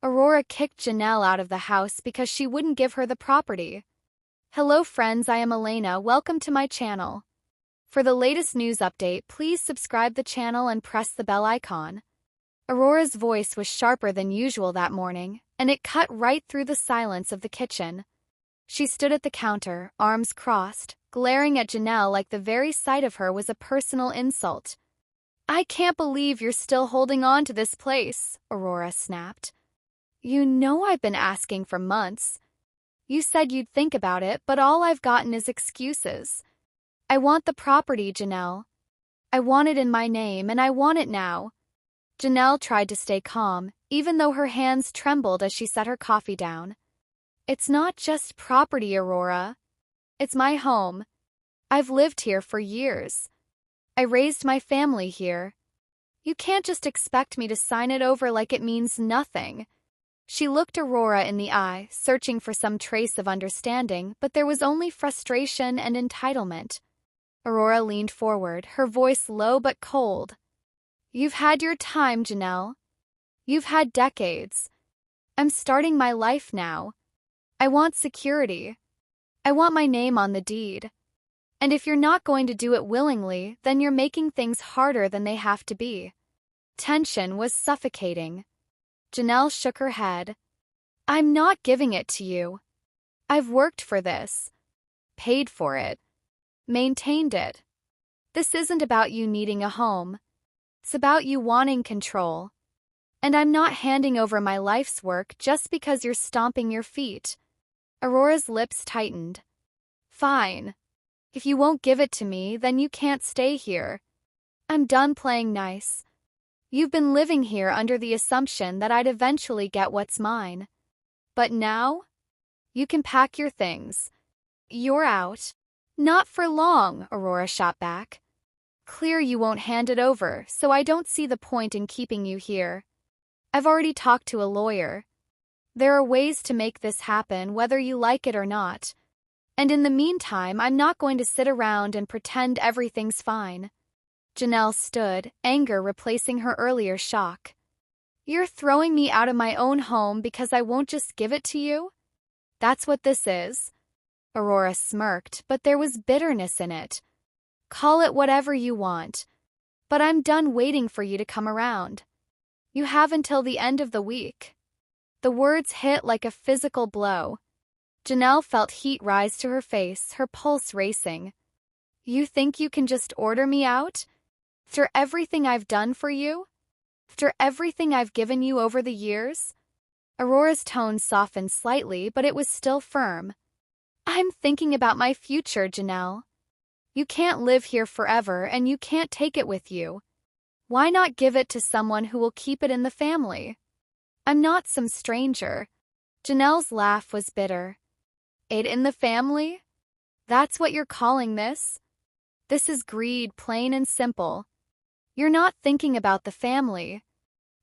Aurora kicked Janelle out of the house because she wouldn't give her the property. Hello friends, I am Elena, welcome to my channel. For the latest news update, please subscribe the channel and press the bell icon. Aurora's voice was sharper than usual that morning, and it cut right through the silence of the kitchen. She stood at the counter, arms crossed, glaring at Janelle like the very sight of her was a personal insult. I can't believe you're still holding on to this place, Aurora snapped. You know I've been asking for months. You said you'd think about it, but all I've gotten is excuses. I want the property, Janelle. I want it in my name, and I want it now. Janelle tried to stay calm, even though her hands trembled as she set her coffee down. It's not just property, Aurora. It's my home. I've lived here for years. I raised my family here. You can't just expect me to sign it over like it means nothing. She looked Aurora in the eye, searching for some trace of understanding, but there was only frustration and entitlement. Aurora leaned forward, her voice low but cold. You've had your time, Janelle. You've had decades. I'm starting my life now. I want security. I want my name on the deed. And if you're not going to do it willingly, then you're making things harder than they have to be. Tension was suffocating. Janelle shook her head. I'm not giving it to you. I've worked for this. Paid for it. Maintained it. This isn't about you needing a home. It's about you wanting control. And I'm not handing over my life's work just because you're stomping your feet. Aurora's lips tightened. Fine. If you won't give it to me, then you can't stay here. I'm done playing nice. You've been living here under the assumption that I'd eventually get what's mine. But now? You can pack your things. You're out. Not for long, Aurora shot back. Clear you won't hand it over, so I don't see the point in keeping you here. I've already talked to a lawyer. There are ways to make this happen whether you like it or not. And in the meantime, I'm not going to sit around and pretend everything's fine. Janelle stood, anger replacing her earlier shock. You're throwing me out of my own home because I won't just give it to you? That's what this is. Aurora smirked, but there was bitterness in it. Call it whatever you want. But I'm done waiting for you to come around. You have until the end of the week. The words hit like a physical blow. Janelle felt heat rise to her face, her pulse racing. You think you can just order me out? After everything I've done for you? After everything I've given you over the years? Aurora's tone softened slightly, but it was still firm. I'm thinking about my future, Janelle. You can't live here forever, and you can't take it with you. Why not give it to someone who will keep it in the family? I'm not some stranger. Janelle's laugh was bitter. It in the family? That's what you're calling this? This is greed, plain and simple. You're not thinking about the family.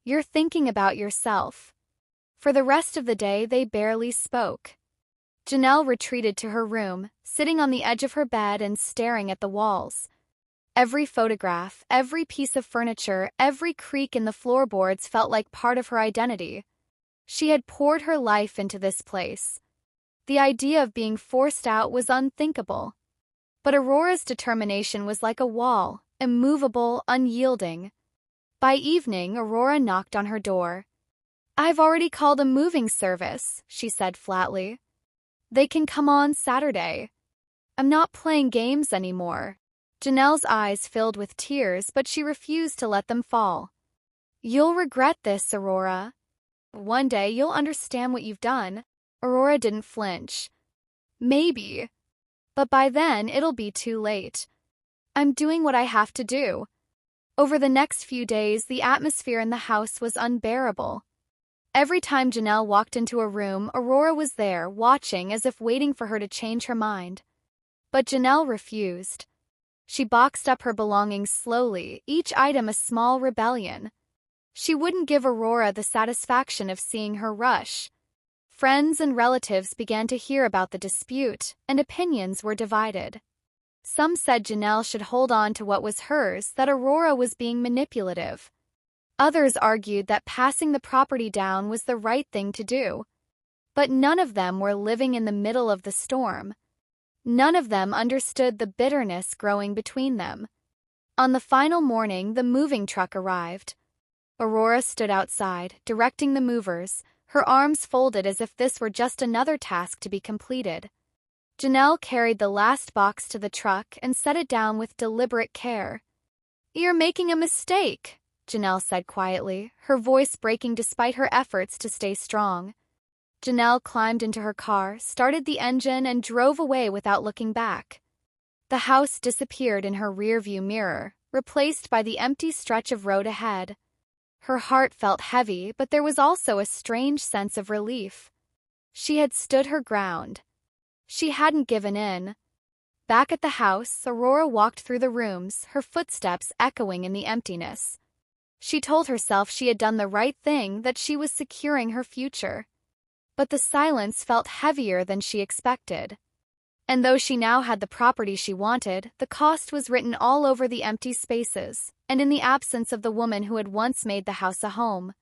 You're thinking about yourself. For the rest of the day, they barely spoke. Janelle retreated to her room, sitting on the edge of her bed and staring at the walls. Every photograph, every piece of furniture, every creak in the floorboards felt like part of her identity. She had poured her life into this place. The idea of being forced out was unthinkable. But Aurora's determination was like a wall, immovable, unyielding. By evening, Aurora knocked on her door. I've already called a moving service, she said flatly. They can come on Saturday. I'm not playing games anymore. Janelle's eyes filled with tears, but she refused to let them fall. You'll regret this, Aurora. One day you'll understand what you've done. Aurora didn't flinch. Maybe. But by then it'll be too late. I'm doing what I have to do. Over the next few days, the atmosphere in the house was unbearable. Every time Janelle walked into a room, Aurora was there, watching as if waiting for her to change her mind. But Janelle refused. She boxed up her belongings slowly, each item a small rebellion. She wouldn't give Aurora the satisfaction of seeing her rush. Friends and relatives began to hear about the dispute, and opinions were divided. Some said Janelle should hold on to what was hers, that Aurora was being manipulative. Others argued that passing the property down was the right thing to do. But none of them were living in the middle of the storm. None of them understood the bitterness growing between them. On the final morning, the moving truck arrived. Aurora stood outside, directing the movers, her arms folded as if this were just another task to be completed. Janelle carried the last box to the truck and set it down with deliberate care. "You're making a mistake," Janelle said quietly, her voice breaking despite her efforts to stay strong. Janelle climbed into her car, started the engine, and drove away without looking back. The house disappeared in her rearview mirror, replaced by the empty stretch of road ahead. Her heart felt heavy, but there was also a strange sense of relief. She had stood her ground. She hadn't given in. Back at the house, Aurora walked through the rooms, her footsteps echoing in the emptiness. She told herself she had done the right thing, that she was securing her future. But the silence felt heavier than she expected. And though she now had the property she wanted, the cost was written all over the empty spaces, and in the absence of the woman who had once made the house a home.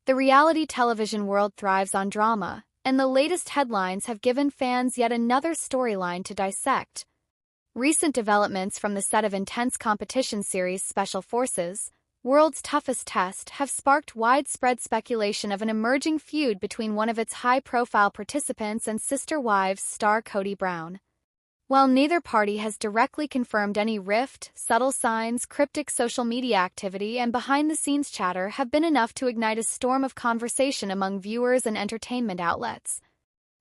The reality television world thrives on drama, and the latest headlines have given fans yet another storyline to dissect. Recent developments from the set of intense competition series Special Forces, World's Toughest Test, have sparked widespread speculation of an emerging feud between one of its high-profile participants and Sister Wives star Kody Brown. While neither party has directly confirmed any rift, subtle signs, cryptic social media activity, and behind-the-scenes chatter have been enough to ignite a storm of conversation among viewers and entertainment outlets.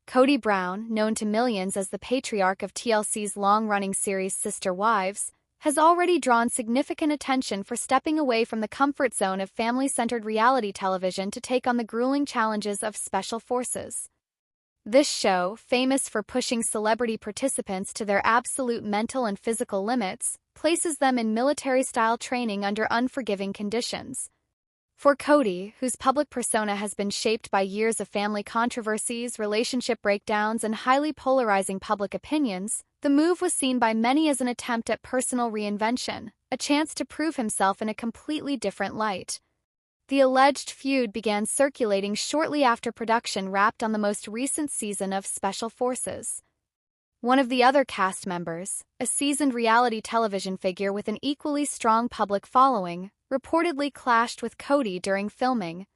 Kody Brown, known to millions as the patriarch of TLC's long-running series Sister Wives, has already drawn significant attention for stepping away from the comfort zone of family-centered reality television to take on the grueling challenges of Special Forces. This show, famous for pushing celebrity participants to their absolute mental and physical limits, places them in military-style training under unforgiving conditions. For Kody, whose public persona has been shaped by years of family controversies, relationship breakdowns, and highly polarizing public opinions, the move was seen by many as an attempt at personal reinvention, a chance to prove himself in a completely different light. The alleged feud began circulating shortly after production wrapped on the most recent season of Special Forces. One of the other cast members, a seasoned reality television figure with an equally strong public following, reportedly clashed with Kody during filming.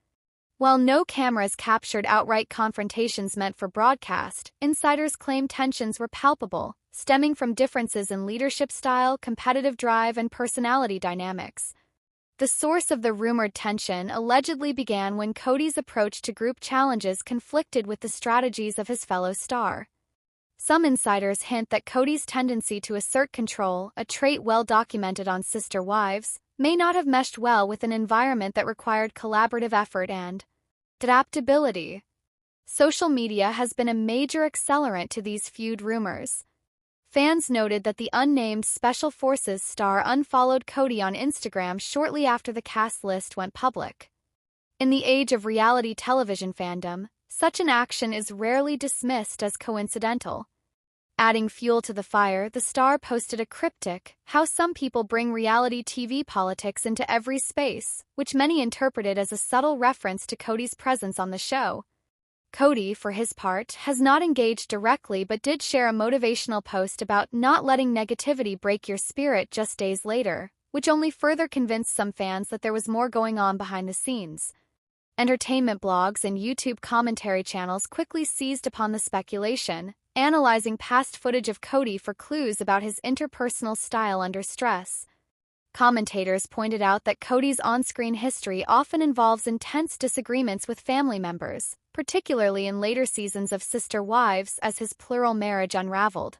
While no cameras captured outright confrontations meant for broadcast, insiders claim tensions were palpable, stemming from differences in leadership style, competitive drive, and personality dynamics. The source of the rumored tension allegedly began when Kody's approach to group challenges conflicted with the strategies of his fellow star. Some insiders hint that Kody's tendency to assert control, a trait well documented on Sister Wives, may not have meshed well with an environment that required collaborative effort and adaptability. Social media has been a major accelerant to these feud rumors. Fans noted that the unnamed Special Forces star unfollowed Kody on Instagram shortly after the cast list went public. In the age of reality television fandom, such an action is rarely dismissed as coincidental. Adding fuel to the fire, the star posted a cryptic, "How some people bring reality TV politics into every space," which many interpreted as a subtle reference to Kody's presence on the show. Kody, for his part, has not engaged directly but did share a motivational post about not letting negativity break your spirit just days later, which only further convinced some fans that there was more going on behind the scenes. Entertainment blogs and YouTube commentary channels quickly seized upon the speculation, analyzing past footage of Kody for clues about his interpersonal style under stress. Commentators pointed out that Kody's on-screen history often involves intense disagreements with family members, particularly in later seasons of Sister Wives as his plural marriage unraveled.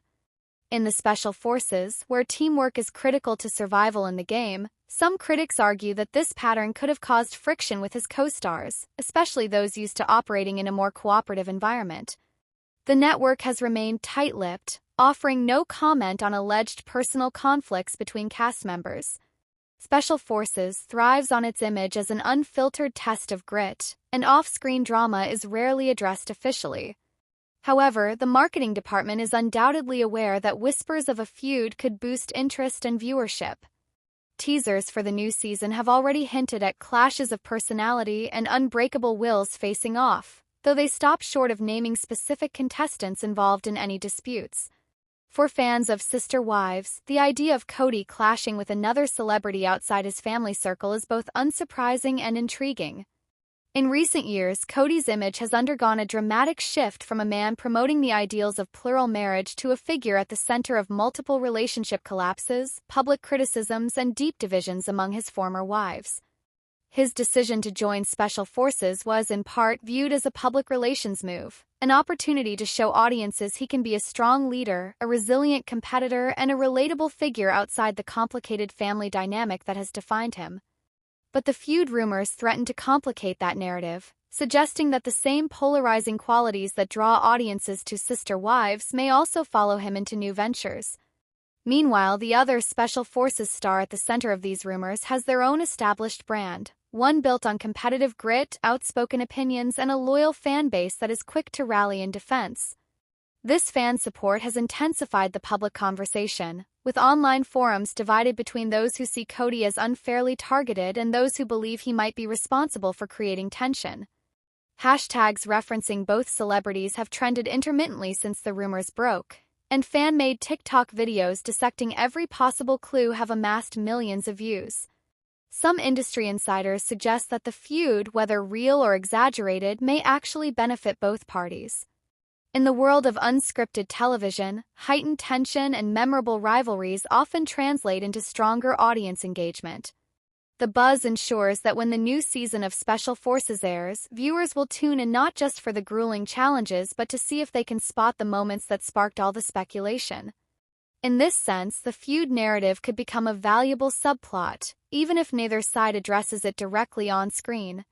In the Special Forces, where teamwork is critical to survival in the game, some critics argue that this pattern could have caused friction with his co-stars, especially those used to operating in a more cooperative environment. The network has remained tight-lipped, offering no comment on alleged personal conflicts between cast members. Special Forces thrives on its image as an unfiltered test of grit, and off-screen drama is rarely addressed officially. However, the marketing department is undoubtedly aware that whispers of a feud could boost interest and viewership. Teasers for the new season have already hinted at clashes of personality and unbreakable wills facing off, though they stop short of naming specific contestants involved in any disputes. For fans of Sister Wives, the idea of Cody clashing with another celebrity outside his family circle is both unsurprising and intriguing. In recent years, Cody's image has undergone a dramatic shift from a man promoting the ideals of plural marriage to a figure at the center of multiple relationship collapses, public criticisms, and deep divisions among his former wives. His decision to join Special Forces was, in part, viewed as a public relations move, an opportunity to show audiences he can be a strong leader, a resilient competitor, and a relatable figure outside the complicated family dynamic that has defined him. But the feud rumors threaten to complicate that narrative, suggesting that the same polarizing qualities that draw audiences to Sister Wives may also follow him into new ventures. Meanwhile, the other Special Forces star at the center of these rumors has their own established brand, one built on competitive grit, outspoken opinions, and a loyal fan base that is quick to rally in defense. This fan support has intensified the public conversation, with online forums divided between those who see Cody as unfairly targeted and those who believe he might be responsible for creating tension. Hashtags referencing both celebrities have trended intermittently since the rumors broke, and fan-made TikTok videos dissecting every possible clue have amassed millions of views. Some industry insiders suggest that the feud, whether real or exaggerated, may actually benefit both parties. In the world of unscripted television, heightened tension and memorable rivalries often translate into stronger audience engagement. The buzz ensures that when the new season of Special Forces airs, viewers will tune in not just for the grueling challenges but to see if they can spot the moments that sparked all the speculation. In this sense, the feud narrative could become a valuable subplot, even if neither side addresses it directly on screen.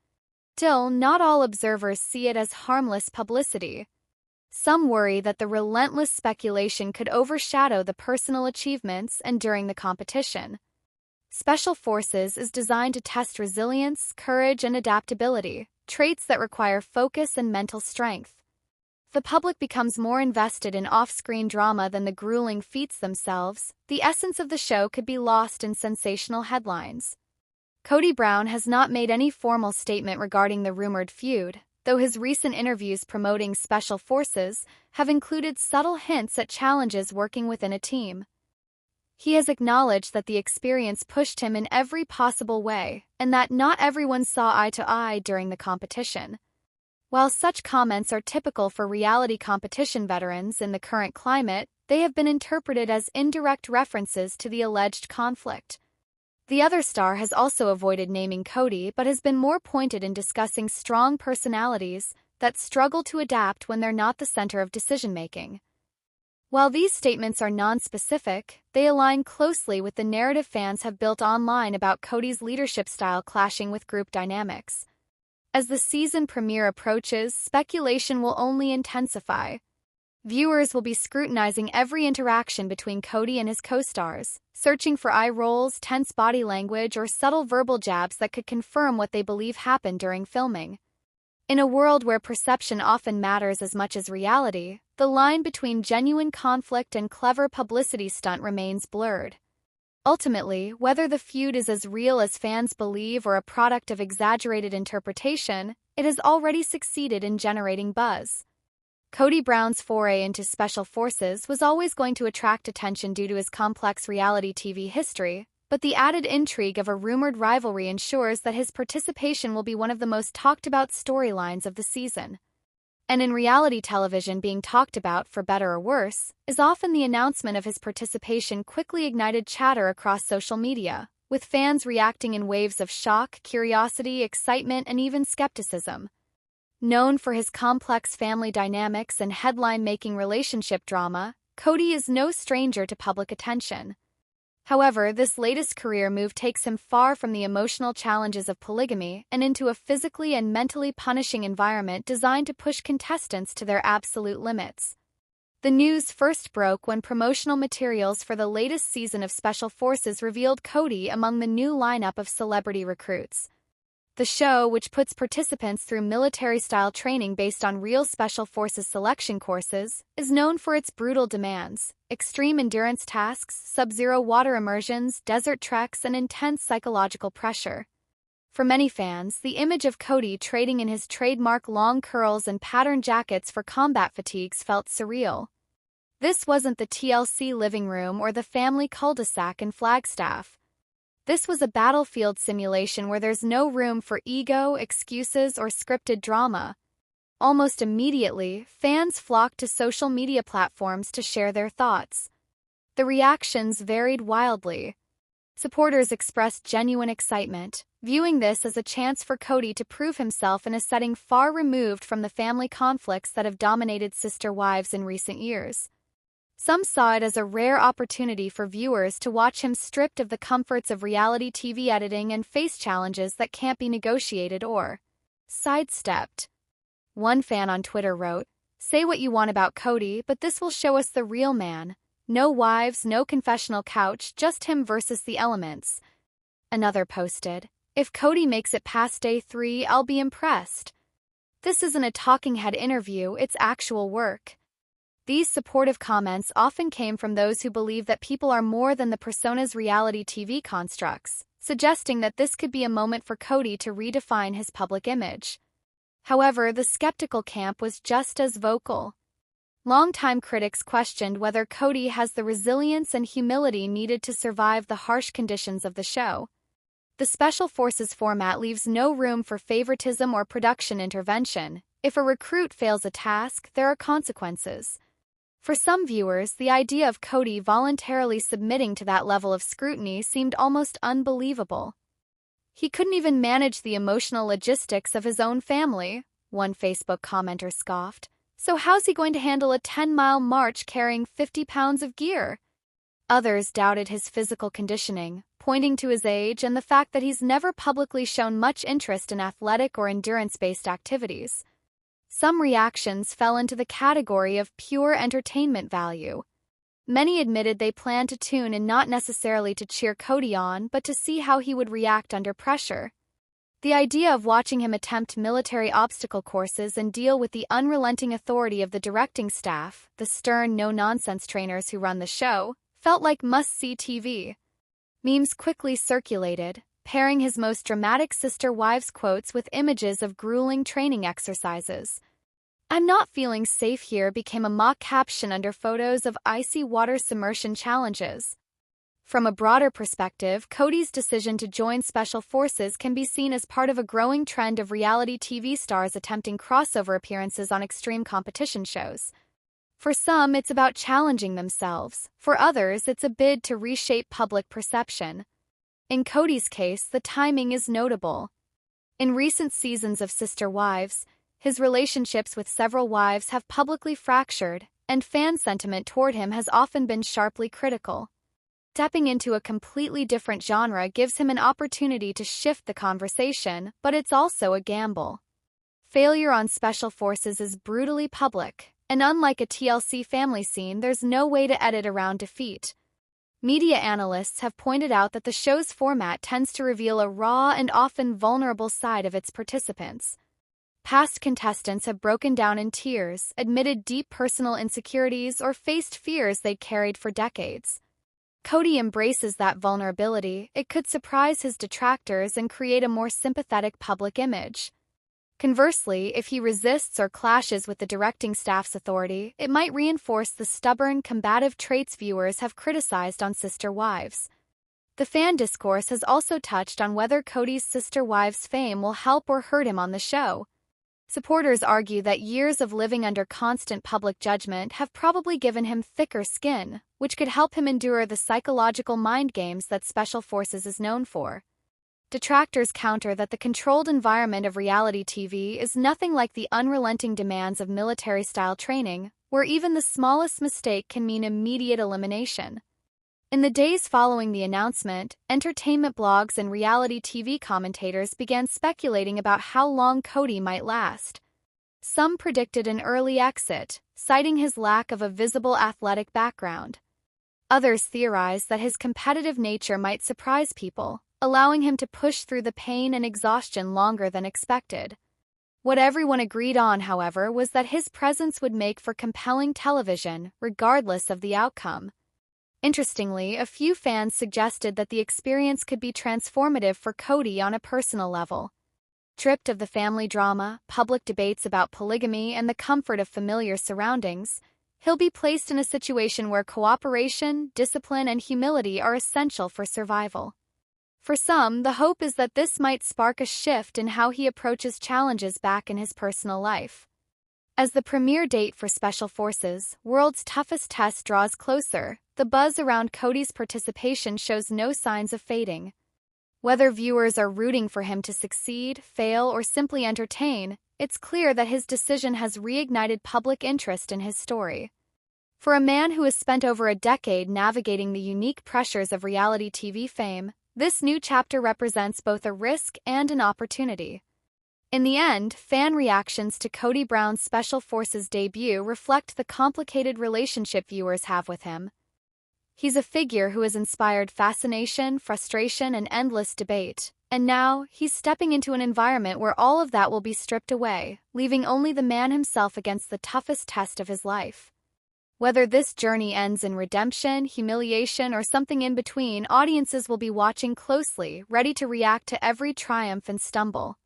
Still, not all observers see it as harmless publicity. Some worry that the relentless speculation could overshadow the personal achievements enduring the competition. Special Forces is designed to test resilience, courage, and adaptability, traits that require focus and mental strength. If the public becomes more invested in off-screen drama than the grueling feats themselves, the essence of the show could be lost in sensational headlines. Cody Brown has not made any formal statement regarding the rumored feud, though his recent interviews promoting Special Forces have included subtle hints at challenges working within a team. He has acknowledged that the experience pushed him in every possible way, and that not everyone saw eye to eye during the competition. While such comments are typical for reality competition veterans in the current climate, they have been interpreted as indirect references to the alleged conflict. The other star has also avoided naming Cody but has been more pointed in discussing strong personalities that struggle to adapt when they're not the center of decision-making. While these statements are non-specific, they align closely with the narrative fans have built online about Cody's leadership style clashing with group dynamics. As the season premiere approaches, speculation will only intensify. Viewers will be scrutinizing every interaction between Cody and his co-stars, searching for eye rolls, tense body language, or subtle verbal jabs that could confirm what they believe happened during filming. In a world where perception often matters as much as reality, the line between genuine conflict and clever publicity stunt remains blurred. Ultimately, whether the feud is as real as fans believe or a product of exaggerated interpretation, it has already succeeded in generating buzz. Cody Brown's foray into Special Forces was always going to attract attention due to his complex reality TV history, but the added intrigue of a rumored rivalry ensures that his participation will be one of the most talked-about storylines of the season. And in reality television, being talked about, for better or worse, is often the announcement of his participation quickly ignited chatter across social media, with fans reacting in waves of shock, curiosity, excitement, and even skepticism. Known for his complex family dynamics and headline-making relationship drama, Cody is no stranger to public attention. However, this latest career move takes him far from the emotional challenges of polygamy and into a physically and mentally punishing environment designed to push contestants to their absolute limits. The news first broke when promotional materials for the latest season of Special Forces revealed Cody among the new lineup of celebrity recruits. The show, which puts participants through military-style training based on real Special Forces selection courses, is known for its brutal demands, extreme endurance tasks, sub-zero water immersions, desert treks, and intense psychological pressure. For many fans, the image of Cody trading in his trademark long curls and patterned jackets for combat fatigues felt surreal. This wasn't the TLC living room or the family cul-de-sac in Flagstaff. This was a battlefield simulation where there's no room for ego, excuses, or scripted drama. Almost immediately, fans flocked to social media platforms to share their thoughts. The reactions varied wildly. Supporters expressed genuine excitement, viewing this as a chance for Cody to prove himself in a setting far removed from the family conflicts that have dominated Sister Wives in recent years. Some saw it as a rare opportunity for viewers to watch him stripped of the comforts of reality TV editing and face challenges that can't be negotiated or sidestepped. One fan on Twitter wrote, "Say what you want about Cody, but this will show us the real man. No wives, no confessional couch, just him versus the elements." Another posted, "If Cody makes it past day 3, I'll be impressed." This isn't a talking head interview, it's actual work. These supportive comments often came from those who believe that people are more than the persona's reality TV constructs, suggesting that this could be a moment for Cody to redefine his public image. However, the skeptical camp was just as vocal. Longtime critics questioned whether Cody has the resilience and humility needed to survive the harsh conditions of the show. The Special Forces format leaves no room for favoritism or production intervention. If a recruit fails a task, there are consequences. For some viewers, the idea of Cody voluntarily submitting to that level of scrutiny seemed almost unbelievable. He couldn't even manage the emotional logistics of his own family, one Facebook commenter scoffed. So how's he going to handle a 10-mile march carrying 50 pounds of gear? Others doubted his physical conditioning, pointing to his age and the fact that he's never publicly shown much interest in athletic or endurance-based activities. Some reactions fell into the category of pure entertainment value. Many admitted they planned to tune in not necessarily to cheer Cody on, but to see how he would react under pressure. The idea of watching him attempt military obstacle courses and deal with the unrelenting authority of the directing staff, the stern, no-nonsense trainers who run the show, felt like must-see TV. Memes quickly circulated, pairing his most dramatic Sister Wives quotes with images of grueling training exercises. "I'm not feeling safe here" became a mock caption under photos of icy water submersion challenges. From a broader perspective, Cody's decision to join Special Forces can be seen as part of a growing trend of reality TV stars attempting crossover appearances on extreme competition shows. For some, it's about challenging themselves. For others, it's a bid to reshape public perception. In Cody's case, the timing is notable. In recent seasons of Sister Wives, his relationships with several wives have publicly fractured, and fan sentiment toward him has often been sharply critical. Stepping into a completely different genre gives him an opportunity to shift the conversation, but it's also a gamble. Failure on Special Forces is brutally public, and unlike a TLC family scene, there's no way to edit around defeat. Media analysts have pointed out that the show's format tends to reveal a raw and often vulnerable side of its participants. Past contestants have broken down in tears, admitted deep personal insecurities, or faced fears they'd carried for decades. Cody embraces that vulnerability. It could surprise his detractors and create a more sympathetic public image. Conversely, if he resists or clashes with the directing staff's authority, it might reinforce the stubborn, combative traits viewers have criticized on Sister Wives. The fan discourse has also touched on whether Cody's Sister Wives fame will help or hurt him on the show. Supporters argue that years of living under constant public judgment have probably given him thicker skin, which could help him endure the psychological mind games that Special Forces is known for. Detractors counter that the controlled environment of reality TV is nothing like the unrelenting demands of military-style training, where even the smallest mistake can mean immediate elimination. In the days following the announcement, entertainment blogs and reality TV commentators began speculating about how long Cody might last. Some predicted an early exit, citing his lack of a visible athletic background. Others theorized that his competitive nature might surprise people, allowing him to push through the pain and exhaustion longer than expected. What everyone agreed on, however, was that his presence would make for compelling television, regardless of the outcome. Interestingly, a few fans suggested that the experience could be transformative for Cody on a personal level. Stripped of the family drama, public debates about polygamy, and the comfort of familiar surroundings, he'll be placed in a situation where cooperation, discipline, and humility are essential for survival. For some, the hope is that this might spark a shift in how he approaches challenges back in his personal life. As the premiere date for Special Forces, World's Toughest Test draws closer, the buzz around Cody's participation shows no signs of fading. Whether viewers are rooting for him to succeed, fail, or simply entertain, it's clear that his decision has reignited public interest in his story. For a man who has spent over a decade navigating the unique pressures of reality TV fame, this new chapter represents both a risk and an opportunity. In the end, fan reactions to Cody Brown's Special Forces debut reflect the complicated relationship viewers have with him. He's a figure who has inspired fascination, frustration, and endless debate, and now he's stepping into an environment where all of that will be stripped away, leaving only the man himself against the toughest test of his life. Whether this journey ends in redemption, humiliation, or something in between, audiences will be watching closely, ready to react to every triumph and stumble.